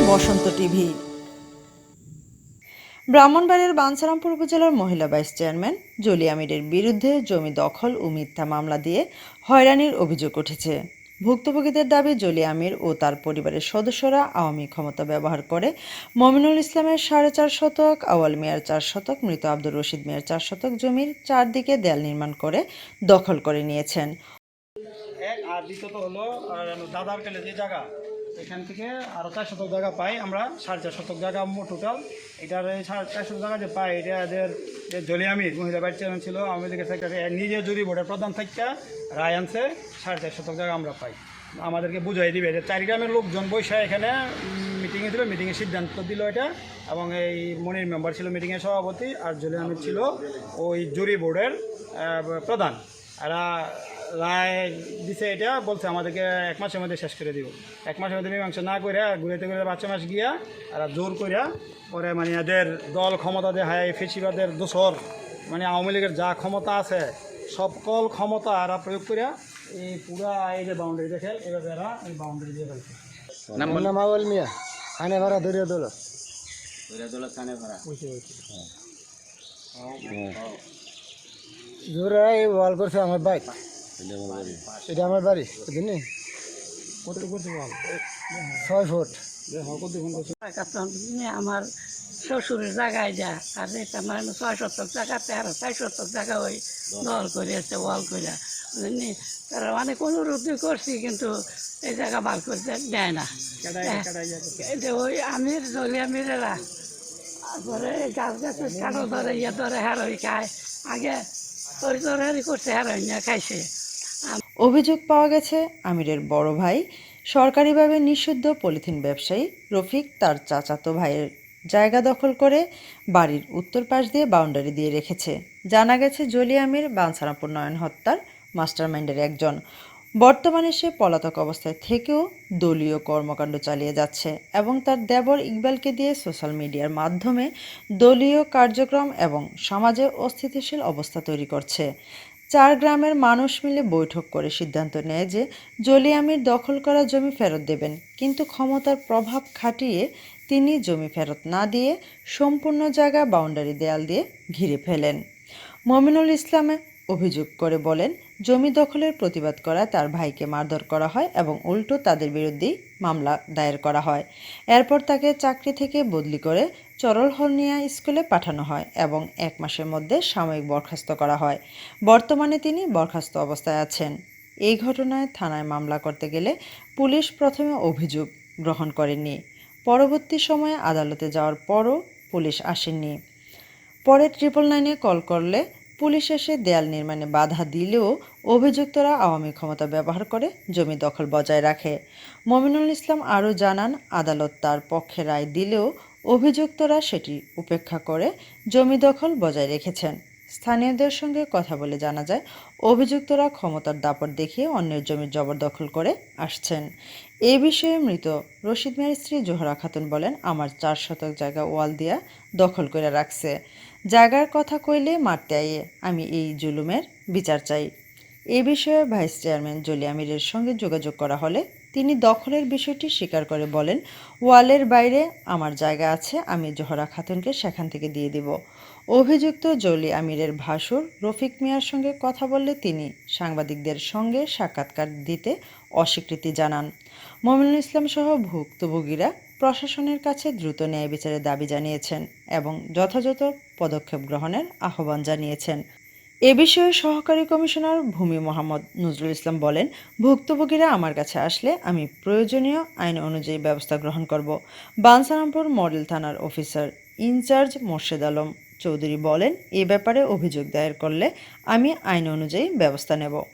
বসন্ত TV. ব্রাহ্মণবাড়িয়ার বাঞ্ছারামপুর উপজেলার মহিলা ভাইস চেয়ারম্যান জলি আমিরের বিরুদ্ধে জমি দখল ও মিথ্যা মামলা দিয়ে হয়রানির অভিযোগ উঠেছে। ভুক্তভোগীদের দাবি, জলি আমির ও তার পরিবারের সদস্যরা আওয়ামী ক্ষমতা ব্যবহার করে মমিনুল ইসলামের 4.5 শতক, আওয়াল মিয়ার 4 শতক, মৃত আব্দুর রশিদ মিয়ার 4 শতক জমির চারদিকে দেয়াল নির্মাণ করে দখল করে নিয়েছেন। আর দ্বিতীয়ত হলো দাদার কেলে যে জায়গা, এখান থেকে আরও 4 শতক জায়গা পাই আমরা, 4.5 শতক জায়গা টোটাল। এটার 4.5 শতক জায়গা যে পাই, এটা এদের যে জলি আমির মহিলা ভাইস চেয়ারম্যান ছিল, আওয়ামী লীগের সেক্রেটারি, নিজে জুরি বোর্ডের প্রধান থেকে রায় আনছে 4.5 শতক জায়গা আমরা পাই। আমাদেরকে বুঝাই দিবে যে 4 গ্রামের লোকজন বৈশা এখানে মিটিংয়ে ছিল, মিটিংয়ের সিদ্ধান্ত দিল এটা। এবং এই মনির মেম্বার ছিল মিটিংয়ের সভাপতি, আর জলি আমির ছিল ওই জুরি বোর্ডের প্রধান। এরা রায় দিছে, এটা বলছে আমাদেরকে 1 মাসের মধ্যে শেষ করে দিব। 1 মাসের মধ্যে মীমাংসা না করে ঘুরেতে ঘুরে 5 মাস গিয়া এরা জোর করিয়া পরে মানে এদের দল ক্ষমতা দেখায়, ফেসিবাদের দোসর, মানে আওয়ামী লীগের যা ক্ষমতা আছে সকল ক্ষমতা এরা প্রয়োগ করিয়া এই পুরা এই যে বাউন্ডারি দেখে এভাবে এরা এই বাউন্ডারি দিয়ে ফেলছে। নাম আওয়াল মিয়া, থানে ভাড়া দরিয়া দোলা থানে ভাড়া জোরে এই ওয়াল করছে আমার বাইক, এটা আমার বাড়ি, বুঝলি? কত করছে বল? 6 ফুট। আমার শ্বশুরের জায়গায় যা, আর এটা মানে 6 শতক জায়গাতে আর 4 শতক জায়গা ওই দল করেছে, ওয়াল করে, বুঝলি? তারা অনেক অনুরোধ করছি, কিন্তু এই জায়গা বার করতে দেয় না। এটা ওই আমির জলি আমিরেরা তারপরে গাছ গাছের কাঠো ধরে ইয়ে ধরে হেরোই খায়, আগে তোর তরহারি করছে, হেরোই না খাইছে। অভিযোগ পাওয়া গেছে, আমিরের বড় ভাই সরকারিভাবে নিষিদ্ধ পলিথিন ব্যবসায়ী রফিক তার চাচাতো ভাইয়ের জায়গা দখল করে বাড়ির উত্তর পাশ দিয়ে বাউন্ডারি দিয়ে রেখেছে। জানা গেছে, জলি আমির বাঞ্ছারামপুর নয়ন হত্যার মাস্টারমাইন্ডের একজন। বর্তমানে সে পলাতক অবস্থায় থেকেও দলীয় কর্মকাণ্ড চালিয়ে যাচ্ছে এবং তার দেবর ইকবালকে দিয়ে সোশ্যাল মিডিয়ার মাধ্যমে দলীয় কার্যক্রম এবং সমাজে অস্থিতিশীল অবস্থা তৈরি করছে। 4 গ্রামের মানুষ মিলে বৈঠক করে সিদ্ধান্ত নেয় যে জলি আমির দখল করা জমি ফেরত দেবেন, কিন্তু ক্ষমতার প্রভাব খাটিয়ে তিনি জমি ফেরত না দিয়ে সম্পূর্ণ জায়গা বাউন্ডারি দেয়াল দিয়ে ঘিরে ফেলেন। মমিনুল ইসলামে অভিযোগ করে বলেন, জমি দখলের প্রতিবাদ করায় তার ভাইকে মারধর করা হয় এবং উল্টো তাদের বিরুদ্ধেই মামলা দায়ের করা হয়। এরপর তাকে চাকরি থেকে বদলি করে চরলহলনিয়া স্কুলে পাঠানো হয় এবং 1 মাসের মধ্যে সাময়িক বরখাস্ত করা হয়। বর্তমানে তিনি বরখাস্ত অবস্থায় আছেন। এই ঘটনায় থানায় মামলা করতে গেলে পুলিশ প্রথমে অভিযোগ গ্রহণ করেনি। পরবর্তী সময়ে আদালতে যাওয়ার পরও পুলিশ আসেনি। পরে 999-এ কল করলে পুলিশ এসে দেয়াল নির্মাণে বাধা দিলেও অভিযুক্তরা আওয়ামী ক্ষমতা ব্যবহার করে জমি দখল বজায় রাখে। মমিনুল ইসলাম আরও জানান, আদালত তার পক্ষে রায় দিলেও অভিযুক্তরা সেটি উপেক্ষা করে জমি দখল বজায় রেখেছেন। স্থানীয়দের সঙ্গে কথা বলে জানা যায়, অভিযুক্তরা ক্ষমতার দাপট দেখিয়ে অন্যের জমি জবরদখল করে আসছেন। এ বিষয়ে মৃত রশিদ মিয়ার স্ত্রী জোহরা খাতুন বলেন, আমার 4 শতক জায়গা ওয়াল দিয়া দখল করে রাখছে। জায়গার কথা কইলে মারতে আইয়ে, আমি এই জুলুমের বিচার চাই। এ বিষয়ে ভাইস চেয়ারম্যান জলি আমিরের সঙ্গে যোগাযোগ করা হলে তিনি দখলের বিষয়টি স্বীকার করে বলেন, ওয়ালের বাইরে আমার জায়গা আছে, আমি জোহরা খাতুনকে সেখান থেকে দিয়ে দিব। অভিযুক্ত জলি আমিরের ভাসুর রফিক মিয়ার সঙ্গে কথা বললে তিনি সাংবাদিকদের সঙ্গে সাক্ষাৎকার দিতে অস্বীকৃতি জানান। মমিনুল ইসলাম সহ ভুক্তভোগীরা প্রশাসনের কাছে দ্রুত ন্যায় বিচারের দাবি জানিয়েছেন এবং যথাযথ পদক্ষেপ গ্রহণের আহ্বান জানিয়েছেন। এ বিষয়ে সহকারী কমিশনার ভূমি মোহাম্মদ নজরুল ইসলাম বলেন, ভুক্তভোগীরা আমার কাছে আসলে আমি প্রয়োজনীয় আইন অনুযায়ী ব্যবস্থা গ্রহণ করব। বাঞ্ছারামপুর মডেল থানার অফিসার ইনচার্জ মোর্শেদ আলম চৌধুরী বলেন, এ ব্যাপারে অভিযোগ দায়ের করলে আমি আইন অনুযায়ী ব্যবস্থা নেব।